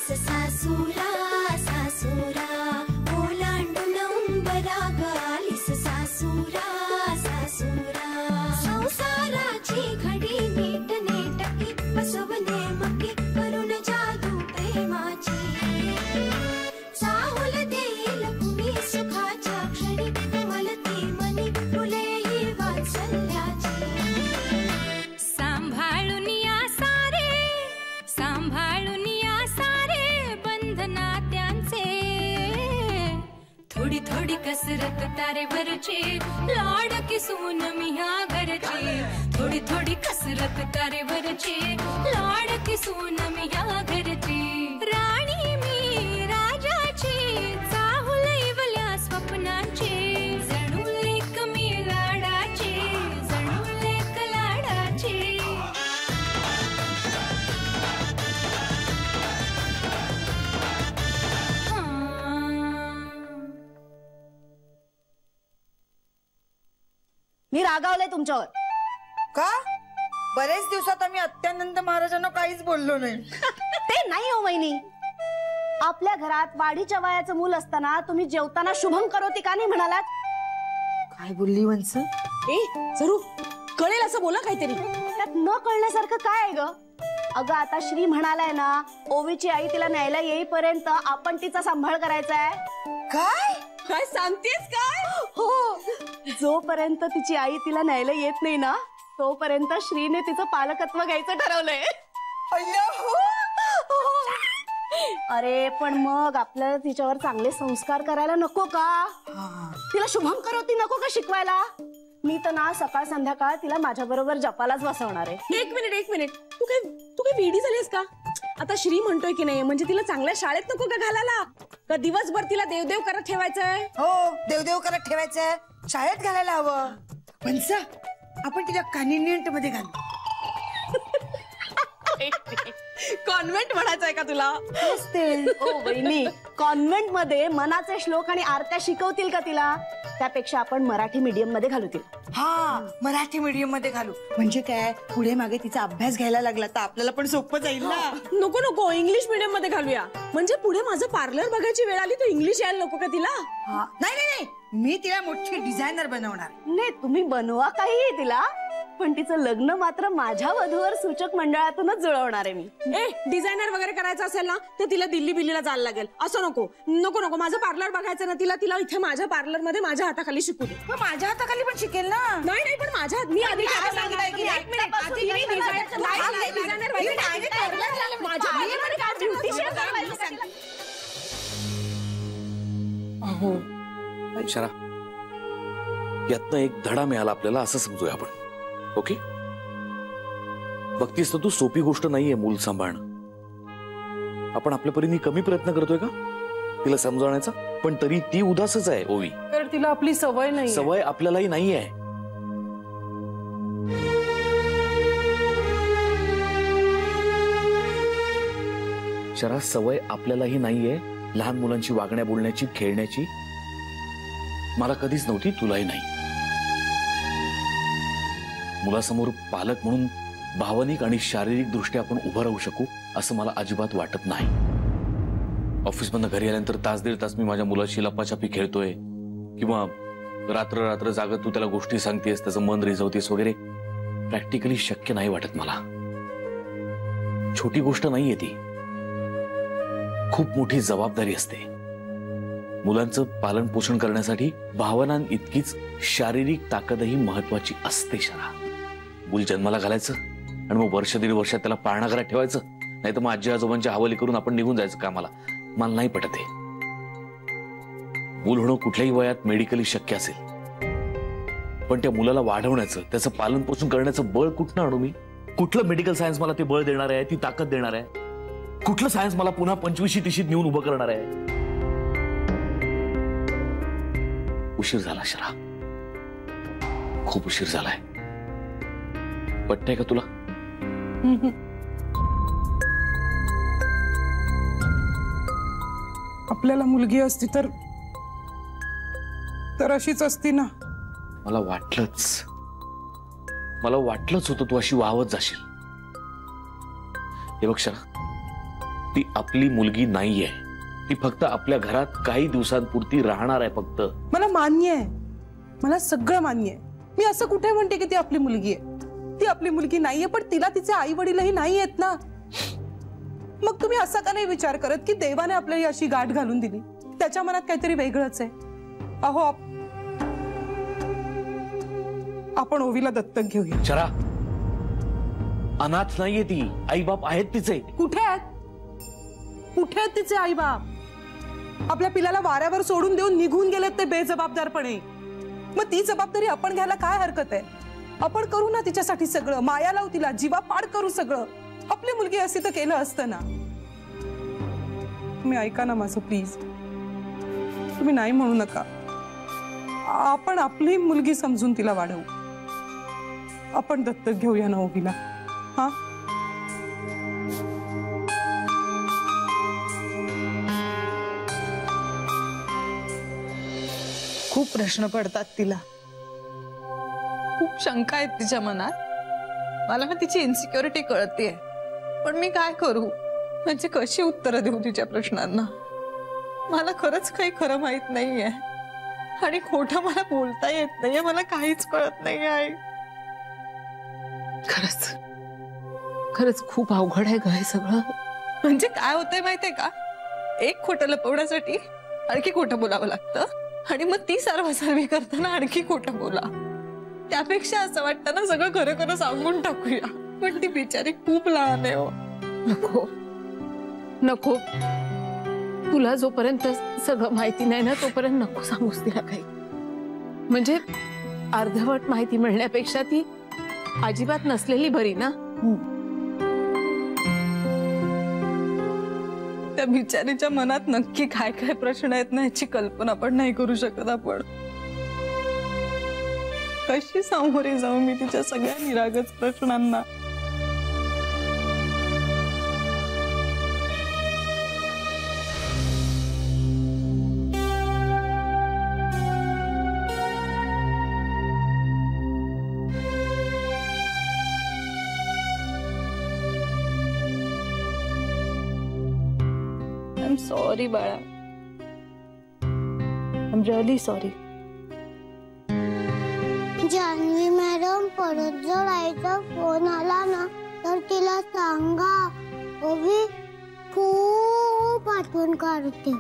सासूरा सासूरा ओलांडून उंबरा गालीस सासूरा सासूरा संसाराची घडी नीट नेटकी बसवणे मकी करून जादू प्रेमाची साहुल देईल कुणी सुखाच्या क्षणी कमलती मनी फुले ही वात्सल्याची सांभाळून या सारे सांभाळून या सारे बंधना त्यांचे थोडी थोडी कसरत तारेवरची लाडकी सून मी ह्या घरची थोडी थोडी कसरत तारेवरची लाडकी सून मी ह्या घरची राणी मी राजाची चाहुल इवल्या स्वप्नांची जणू लेक मी लाडाची जणू लेक लाडाची मी रागावले तुमच्यावर का? बरेच दिवसात आम्ही अत्यानंद महाराजांना काहीच बोललो नाही. ते नाही हो वहिनी, आपल्या घरात वाढीच्या वयाचं मूल असताना तुम्ही जेवताना शुभम करोती का नाही म्हणालात? काय बोलली वंस? ए जरूर कळेल असं बोला काहीतरी. त्यात न कळण्यासारखं काय आहे ग? अगं आता श्री म्हणालाय ना, ओवीची आई तिला न्यायला येईपर्यंत आपण तिचा सांभाळ करायचा आहे. काय काय सांगतेस काय? हो, जोपर्यंत तिची आई तिला न्यायला येत नाही ना तोपर्यंत श्रीने तिचं पालकत्व घ्यायचं ठरवलंय. अरे पण मग आपल्याला तिच्यावर चांगले संस्कार करायला नको का? तिला शुभम करोती नको का शिकवायला? मी तर ना सकाळ संध्याकाळ तिला माझ्या बरोबर जपालाच बसवणार आहे. एक मिनिट तू काय वेडी झालीस का? आता श्री म्हणतोय की नाही म्हणजे तिला चांगल्या शाळेत नको का घालायला? का दिवसभर तिला देवदेव करत ठेवायचंय? हो, देवदेव करत ठेवायचंय, शाळेत घालायला हवं. वंस, आपण तिला कॉन्व्हेंट मध्ये घालू. कॉन्व्हेंट म्हणायचंय का तुला? ओ वहिनी, कॉन्व्हेंट मध्ये मनाचे श्लोक आणि आरत्या शिकवतील का तिला? त्यापेक्षा आपण मराठी मीडियम मध्ये घालू तिला. हा, मराठी मीडियम मध्ये घालू. म्हणजे काय, पुढे मागे तिचा अभ्यास घ्यायला लागला तर आपल्याला पण सोपं जाईल ना. नको इंग्लिश मीडियम मध्ये घालूया. म्हणजे पुढे माझं पार्लर बघायची वेळ आली तर इंग्लिश यायला नको का तिला? नाही, मी तिला मोठी डिझायनर बनवणार. नाही, तुम्ही बनवा काही तिला, पण तिचं लग्न मात्र माझ्या वधूवर सूचक मंडळातूनच जुळवणार आहे मी. डिझायनर वगैरे करायचं असेल ना तर तिला दिल्ली बिल्लीला जायला लागेल. असं नको माझं पार्लर बघायचं ना तिला इथे माझ्या पार्लर मध्ये माझ्या हाताखाली शिकू दे. माझ्या हाताखाली पण शिकेल ना? नाही पण माझ्या मी आधी शरा, यातनं एक धडा मिळाला आपल्याला असं समजूया आपण. ओके, बघतीस तर तू सोपी गोष्ट नाहीये मूल सांभाळणं. आपण आपल्या परीने कमी प्रयत्न करतोय का तिला समजावण्याचा? पण तरी ती उदासच आहे ओवी. तर तिला आपली सवय नाही. सवय आपल्यालाही नाही आहे. शरा, सवय आपल्यालाही नाहीये लहान मुलांची वागण्या बोलण्याची, खेळण्याची. मला कधीच नव्हती, तुलाही नाही. मुलासमोर पालक म्हणून भावनिक आणि शारीरिक दृष्ट्या आपण उभं राहू शकू असं मला अजिबात वाटत नाही. ऑफिसमधनं घरी आल्यानंतर तास दीड तास मी माझ्या मुलाशी लपाछपी खेळतोय किंवा रात्र रात्र जागत तू त्याला गोष्टी सांगतेस, त्याचं मन रिझवतेस वगैरे, प्रॅक्टिकली शक्य नाही वाटत मला. छोटी गोष्ट नाहीये ती, खूप मोठी जबाबदारी असते. मुलांचं पालन पोषण करण्यासाठी भावनां इतकीच शारीरिक ताकदही महत्वाची असते. शरा, मूल जन्माला घालायचं आणि मग वर्ष दीड वर्षात त्याला पाळणाघरात ठेवायचं, नाही तर मग आजी आजोबांच्या हवाली करून आपण निघून जायचं कामाला. मला नाही पटत आहे. मूल होणं कुठल्याही वयात मेडिकली शक्य असेल, पण त्या मुलाला वाढवण्याचं, त्याचं पालन पोषण करण्याचं बळ कुठनं आणू मी? कुठलं मेडिकल सायन्स मला ते बळ देणार आहे, ती ताकद देणार आहे? कुठलं सायन्स मला पुन्हा 25-30 नेऊन उभं करणार आहे? उशीर झाला शरा, खूप उशीर झालाय. पटतंय का तुला? आपल्याला मुलगी असती तर अशीच असती ना. मला वाटलंच होतं तू अशी वाहवत जाशील. हे बघ शरा, ती आपली मुलगी नाहीये, ती फक्त आपल्या घरात काही दिवसांपुरती राहणार आहे फक्त. मला मान्य आहे, मला सगळं मान्य आहे. मी असं कुठे म्हणते की ती आपली मुलगी आहे? ती आपली मुलगी नाहीये, पण तिला तिचे आई वडीलही नाही आहेत ना. मग तुम्ही असा का नाही विचार करत की देवाने आपल्याला अशी गाठ घालून दिली, त्याच्या मनात काहीतरी वेगळंच आहे? अहो आपण ओवीला दत्तक घेऊया. शरा, अनाथ नाहीये ती, आई बाप आहेत तिचे. कुठे आहेत? कुठे आहेत तिचे आई बाप? आपल्या पिल्याला वाऱ्यावर सोडून देऊन निघून गेलेत ते बेजबाबदारपणे. मग ती जबाबदारी आपण घ्यायला काय हरकत आहे? आपण करू ना तिच्यासाठी सगळं, माया लावू तिला, जीवापाड करू सगळं. आपली मुलगी असती तर केलं असतं ना. तुम्ही ऐका ना माझं प्लीज, तुम्ही नाही म्हणू नका. आपण आपली मुलगी समजून तिला वाढवू. आपण दत्तक घेऊया ना ओवीला. हा, खूप प्रश्न पडतात तिला, खूप शंका आहेत तिच्या मनात. मला ना तिची इन्सिक्युरिटी कळतेय, पण मी काय करू? म्हणजे कशी उत्तरं देऊ तिच्या प्रश्नांना? मला खरंच काही खरं माहित नाहीये आणि खोटं मला बोलता येत नाहीये. मला काहीच कळत नाही आहे. खरंच खरंच खूप अवघड आहे ग हे सगळं. म्हणजे काय होतंय माहितीये का, एक खोटं लपवण्यासाठी आणखी खोटं बोलावं लागतं आणि मग ती सारवासारवी करताना आणखी खोटं बोला. त्यापेक्षा असं वाटतं ना सगळं खरं खरं सांगून टाकूया. पण ती बिचारी खूप लहान आहे हो. नको नको, तुला जोपर्यंत सगळं माहिती नाही ना तोपर्यंत नको सांगूस तिला काही. म्हणजे अर्धवट माहिती मिळण्यापेक्षा ती अजिबात नसलेली बरी ना. त्या बिचारीच्या मनात नक्की काय काय प्रश्न आहेत ना याची कल्पना पण नाही करू शकत आपण. कशी सामोरे जाऊ मी तिच्या सगळ्या निरागस प्रश्नांना? I'm sorry बाळा. I'm really sorry. Janhvi madam, परत जर आईचा फोन आला ना तर तिला सांगा ओवी खूप आठवण काढते.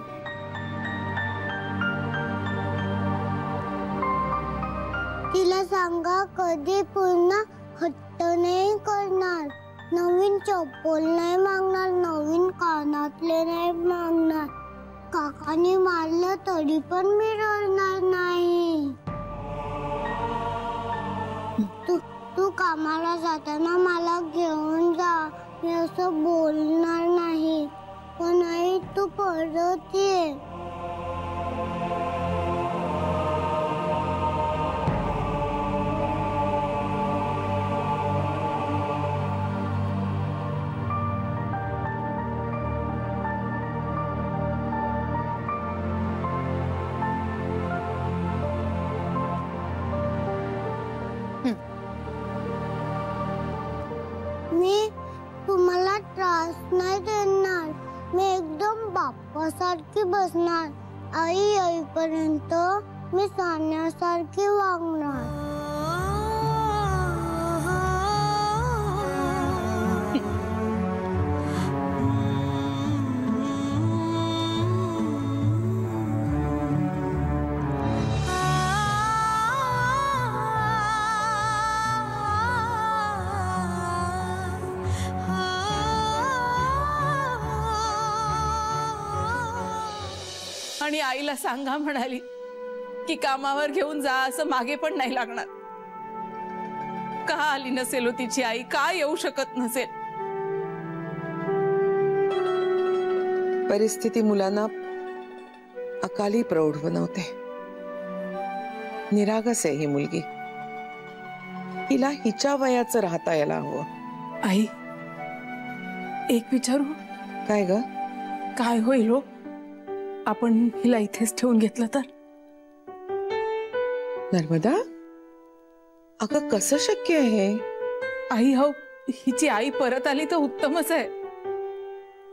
तिला सांगा कधी पुन्हा हट्ट नाही करणार, नवीन चप्पल नाही मागणार, नवीन कानातले नाही मागणार, काकाने मारलं तरी पण मी रडणार नाही. तू कामाला जाताना मला घेऊन जा, मी असं बोलणार नाही. पण आई तू परत ये. मी तुम्हाला त्रास नाही देणार, मी एकदम बाप्पासारखी बसणार. आई येईपर्यंत मी सान्यासारखी वागणार. आणि आईला सांगा म्हणाली की कामावर घेऊन जा, असं मागे पण नाही लागणार. का आली नसेल हो तिची आई? का येऊ शकत नसेल? परिस्थिती मुलांना अकाली प्रौढ बनवते. निरागस आहे ही मुलगी, हिला हिच्या वयाचं राहता यायला हवं. आई, एक विचारू? काय ग? काय होईल हो आपण हिला इथेच ठेवून घेतलं तर? नर्मदा, अगं कसं शक्य आहे? आई हो, हिची आई परत आली तर उत्तमच आहे,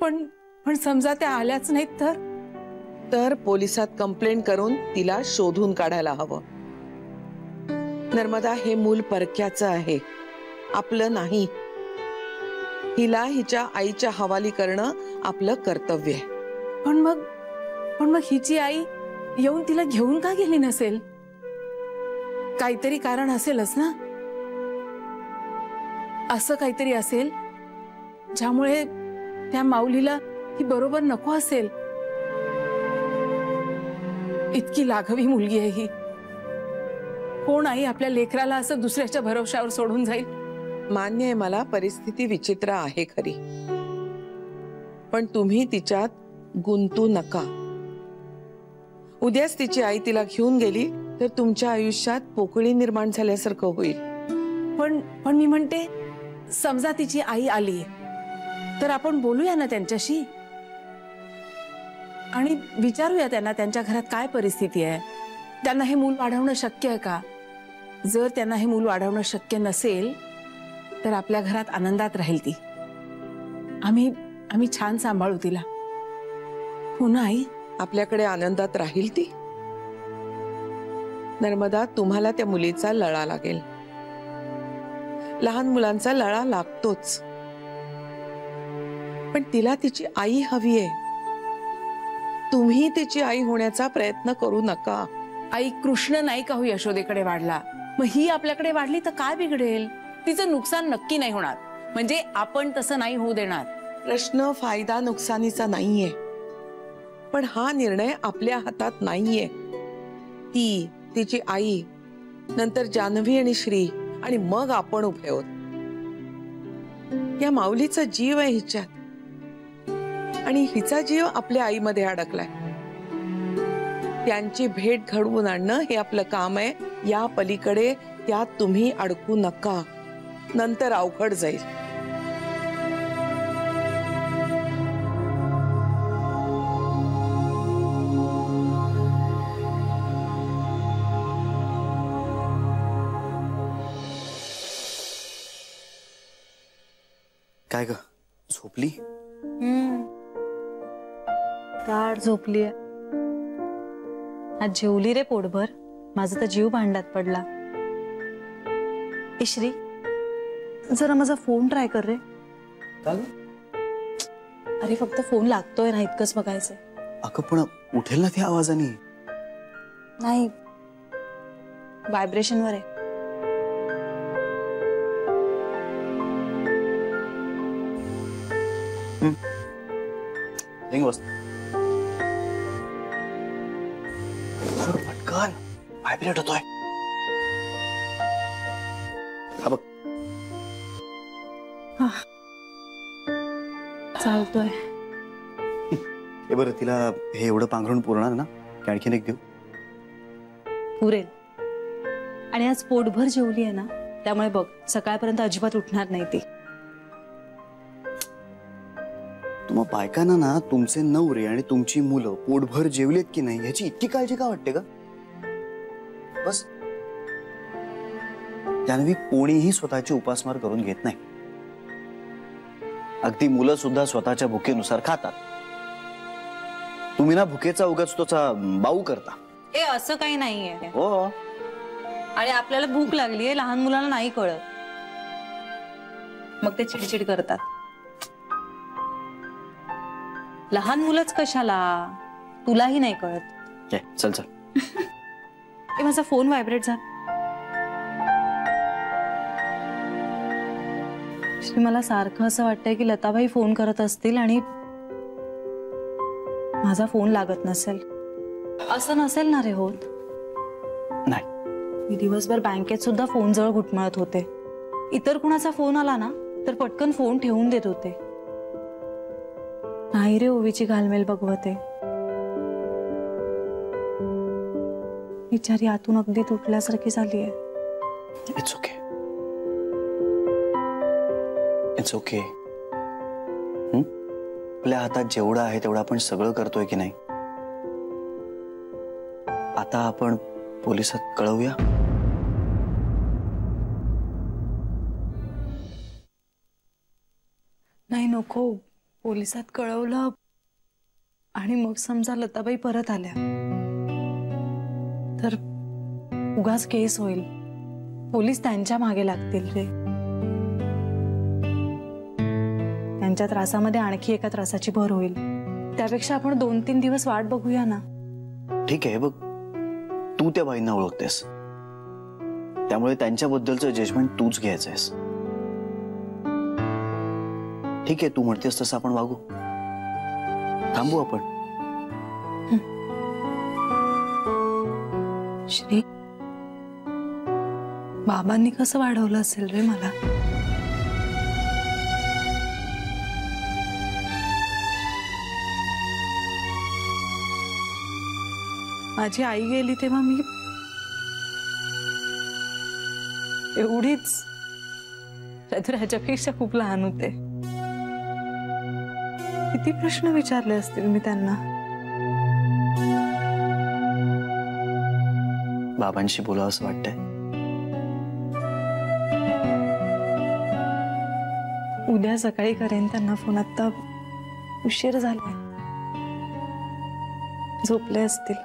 पण पण समजा त्या आल्याच नाहीत तर पोलिसात कंप्लेंट करून तिला शोधून काढायला हवं. नर्मदा, हे मूल परक्याचं आहे, आपलं नाही. हिला हिच्या आईच्या हवाली करणं आपलं कर्तव्य आहे. पण मग हिची आई येऊन तिला घेऊन का गेली नसेल? काहीतरी कारण असेलच ना. असं काहीतरी असेल ज्यामुळे त्या माऊलीला ही बरोबर नको असेल. इतकी लाघवी मुलगी आहे ही. कोण आई आपल्या लेकराला असं दुसऱ्याच्या भरोश्यावर सोडून जाईल? मान्य आहे मला, परिस्थिती विचित्र आहे खरी, पण तुम्ही तिच्यात गुंतू नका. उद्याच तिची आई तिला घेऊन गेली तर तुमच्या आयुष्यात पोकळी निर्माण झाल्यासारखं होईल. पण मी म्हणते, समजा तिची आई आली तर आपण बोलूया ना त्यांच्याशी आणि विचारूया त्यांना त्यांच्या घरात काय परिस्थिती आहे, त्यांना हे मूल वाढवणं शक्य आहे का. जर त्यांना हे मूल वाढवणं शक्य नसेल तर आपल्या घरात आनंदात राहील ती. आम्ही छान सांभाळू तिला. हो ना आई? आपल्याकडे आनंदात राहील ती. नर्मदा, तुम्हाला त्या मुलीचा लळा लागेल. लहान मुलांचा लळा लागतोच, पण तिला तिची आई हवी आहे. तुम्ही तिची आई होण्याचा प्रयत्न करू नका. आई, कृष्ण नाही का हो यशोदेकडे वाढला, मग ही आपल्याकडे वाढली तर काय बिघडेल? तिचं नुकसान नक्की नाही होणार. म्हणजे आपण तसं नाही होऊ देणार. प्रश्न फायदा नुकसानीचा नाहीये, पण हा निर्णय आपल्या हातात नाहीये. ती, तिची आई, नंतर जान्हवी आणि श्री, आणि मग आपण उभे आहोत. या माऊलीचा जीव आहे हिच्यात, आणि हिचा जीव आपल्या आईमध्ये अडकलाय. त्यांची भेट घडवून आणणं हे आपलं काम आहे. या पलीकडे त्यात तुम्ही अडकू नका, नंतर अवघड जाईल. काय ग, झोपली? गाढ झोपलीये. आज जेवली रे पोटभर, माझा तर जीव भांड्यात पडला. ए श्री, जरा माझा फोन ट्राय कर रे. अरे फक्त फोन लागतोय ना इतकंच बघायचंय. अगं पण उठेल ना ती आवाजाने. नाही, व्हायब्रेशनवर आहे. पटकन व्हायब्रेट होतोय. हा बघ. चालतोय. हे बरं, तिला हे एवढं पांघरून पुरणार ना की आणखीन एक देऊ? पुरेल. आणि आज पोटभर जेवली आहे ना, त्यामुळे बघ सकाळपर्यंत अजिबात उठणार नाही ती. तुम्हा बायकांना ना तुमचे नवरे आणि तुमची मुलं पोटभर जेवलेत की नाही याची इतकी काळजी का वाटते का? बस. जान्हवी, कोणीही स्वतःची उपासमार करून घेत नाही. अगदी मुलं सुद्धा स्वतःच्या भुकेनुसार खातात. तुम्ही ना भुकेचा उगाच तोचा बाऊ करता. ए असं काही नाहीये. हो, आणि आपल्याला भूक लागलीये, लहान मुलांना नाही कळत, मग ते चिडचिड करतात. लहान मुलंच कशाला, तुलाही नाही कळत. चल चल. ए माझा फोन व्हायब्रेट झाला. मला सारखं असं वाटतंय की लताबाई फोन करत असतील आणि माझा फोन लागत नसेल. असं नसेल ना रे होत? नाही. मी दिवसभर बँकेत सुद्धा फोन जवळ घुटमळत होते. इतर कुणाचा फोन आला ना तर पटकन फोन ठेवून देत होते. नाही रे, ओवीची घालमेल बघवते. बिचारी आतून अगदी तुटल्यासारखी झालीये. It's okay. It's okay. आपल्या हातात जेवढं आहे तेवढं आपण सगळं करतोय की नाही. आता आपण पोलिसात कळवूया. नाही नको, पोलिसात कळवलं आणि मग समजा लताबाई परत आल्या तर उगाच केस होईल, पोलीस त्यांच्या मागे लागतील रे. त्यांच्या त्रासामध्ये आणखी एका त्रासाची भर होईल. त्यापेक्षा आपण 2-3 दिवस वाट बघूया ना. ठीक आहे, बघ तू त्या बाईंना ओळखतेस, त्यामुळे त्यांच्याबद्दलचं जजमेंट तूच घ्यायचंयस. ठीक आहे, तू म्हणतेस तसं आपण वागू. थांबू आपण. श्री, बाबांनी कसं वाढवलं असेल रे मला. माझी आई गेली तेव्हा मी एवढीच, तर ह्याच्यापेक्षा खूप लहान होते. किती प्रश्न विचारले असतील मी त्यांना. बाबांशी बोलावं असं वाटतंय. उद्या सकाळी करेन त्यांना फोन. आता उशीर झालाय, झोपले असतील.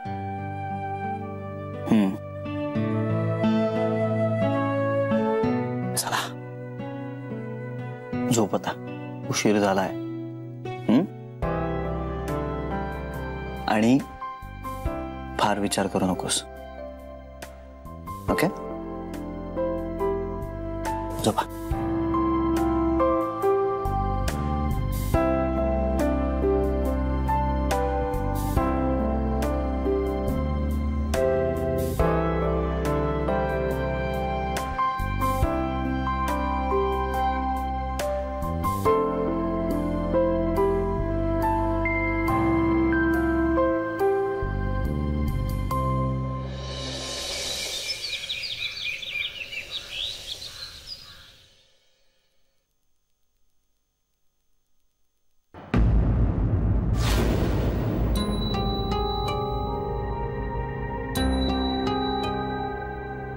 चला झोप आता, उशीर झालाय. आणि फार विचार करू नकोस. ओके, झोपा.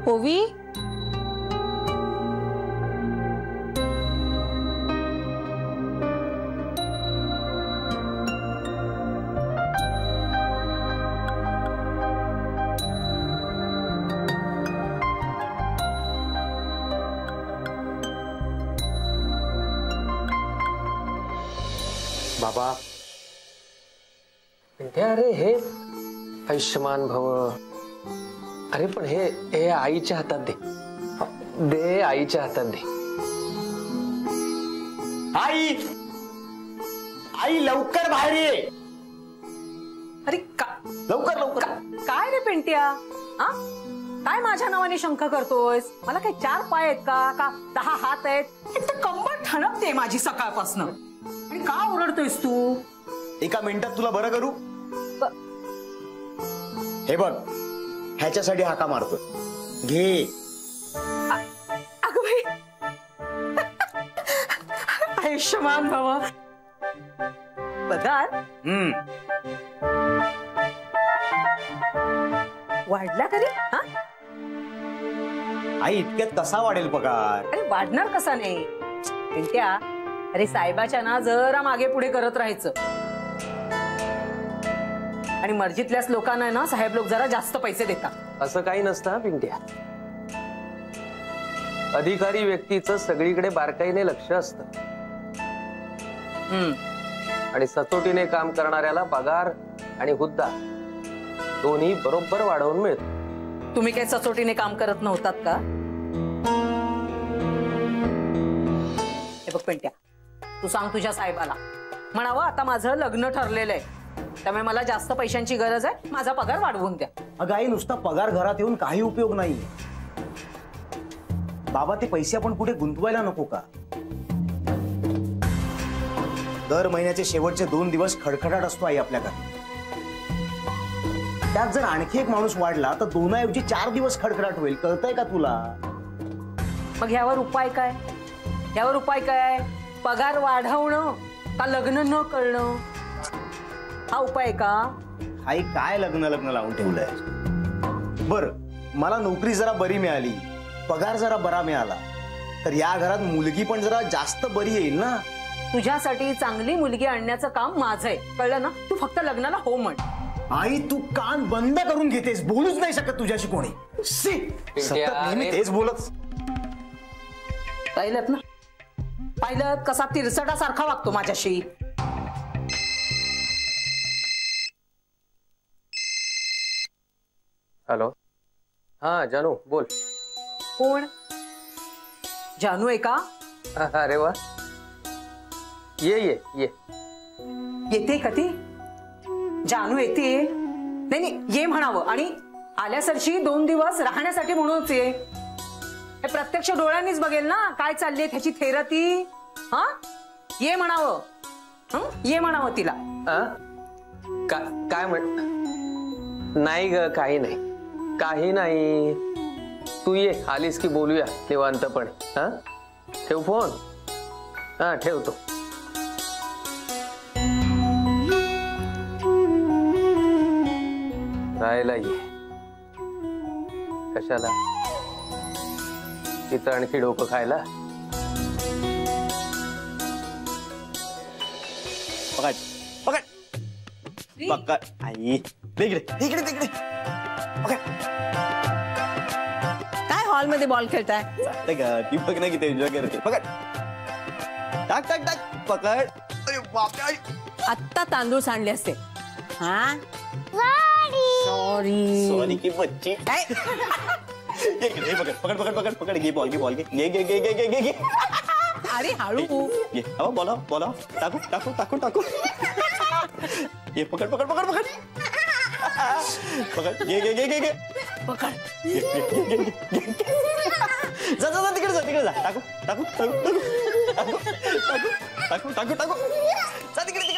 ओवी, बाबा, अरे हे आयुष्यमान भव. अरे पण हे आईच्या हातात दे, दे आईच्या हातात दे. आई, आई लवकर बाहेर ये. अरे लवकर लवकर. काय रे पेंट्या, काय माझ्या नावाने शंका करतोयस? मला काय 4 पाय आहेत का 10 हात आहेत? इथं कंबर ठणकते माझी सकाळपासून. आणि का ओरडतोयस तू? एका मिनिटात तुला बरं करू. हे बघ, ह्याच्यासाठी हाका मारतो. घे. अगं बाई, आयुष्यमान भव. पगार वाढला कधी? आई, इतक्यात कसा वाढेल पगार? अरे वाढणार कसा नाही पेंट्या. अरे साहेबाच्या ना जरा मागे पुढे करत राहायचं. आणि मर्जीतल्याच लोकांना ना साहेब लोक जरा जास्त पैसे देतात. असं काही नसतं पिंट्या. अधिकारी व्यक्तीचं सगळीकडे बारकाईने लक्ष असतं. आणि सचोटीने काम करणाऱ्याला पगार आणि हुद्दा दोन्ही बरोबर वाढवून मिळतो. तुम्ही काय सचोटीने काम करत नव्हतात का? हे बघ पेंट्या, तू सांग तुझ्या साहेबाला, म्हणावं आता माझं लग्न ठरलेलं आहे, त्यामुळे मला जास्त पैशांची गरज आहे, माझा पगार वाढवून द्या. अगं आई, नुसता पगार घरात येऊन काही उपयोग नाही. बाबा, ते पैसे आपण पुढे गुंतवायला नको का? दर महिन्याचे शेवटचे 2 दिवस खडखडाट असतो आई आपल्याकडे. त्यात जर आणखी एक माणूस वाढला तर 2 ऐवजी 4 दिवस खडखडाट होईल. कळतंय का तुला? मग ह्यावर उपाय काय? ह्यावर उपाय काय? पगार वाढवणं का लग्न न करणं? हा उपाय का? आई, काय लग्न लावून ठेवलंय? बर, मला नोकरी जरा बरी मिळाली, पगार जरा बरा मिळाला, तर या घरात मुलगी पण जरा जास्त बरी येईल ना. तुझ्यासाठी चांगली मुलगी आणण्याचं काम माझं आहे, कळलं ना? तू फक्त लग्नाला हो म्हण. आई तू कान बंद करून घेतेस, बोलूच नाही शकत तुझ्याशी कोणी. सतत नेहमी तेच बोलत. पाहिलं ना, पाहिलं कसा तिरसटासारखा वागतो माझ्याशी. हॅलो, हा जानू बोल. कोण? जानू आहे का? अरे वा, ये ये ये. येते का ती? जानू येते? नाही नाही, ये म्हणावं. आणि आल्यासरशी 2 दिवस राहण्यासाठी म्हणूनच ये. हे प्रत्यक्ष डोळ्यांनीच बघेल ना काय चालली त्याची थेरपी. हा, ये म्हणावं. ये म्हणावं तिला. काय म्हण? नाही ग, काही नाही, काही नाही. तू ये, आलीस की बोलूया निवांतपणे. हा, ठेव फोन. हा, ठेवतो. राहायला ये. कशाला? तिथं आणखी डोकं खायला? पकड पकड पकड. आई तिकडे तिकडे तिकडे. काय हॉलमध्ये बॉल खेळताय? ती बघ ना किती एन्जॉय करते. पकड. टाक टाक टाक. पकड. अरे बापरे, आत्ता तांदूळ सांडले असते. हा, सॉरी सॉरी की बच्ची. पकड पकड पकड पकड पकड. घे बॉल, घे बॉल, घे घे घे घे घे घे घे. अरे हळू. ये अहो, बोला बोला. टाकू टाकू टाकू टाकू. ये पकड पकड पकड पकड पकड. घे घे घे घे घे. पकड. जा जा जा, तिकडे जा, तिकडे जा. टाकू टाकू टाकू टाकू टाकू टाकू टाकू टाकू. जा तिकडे.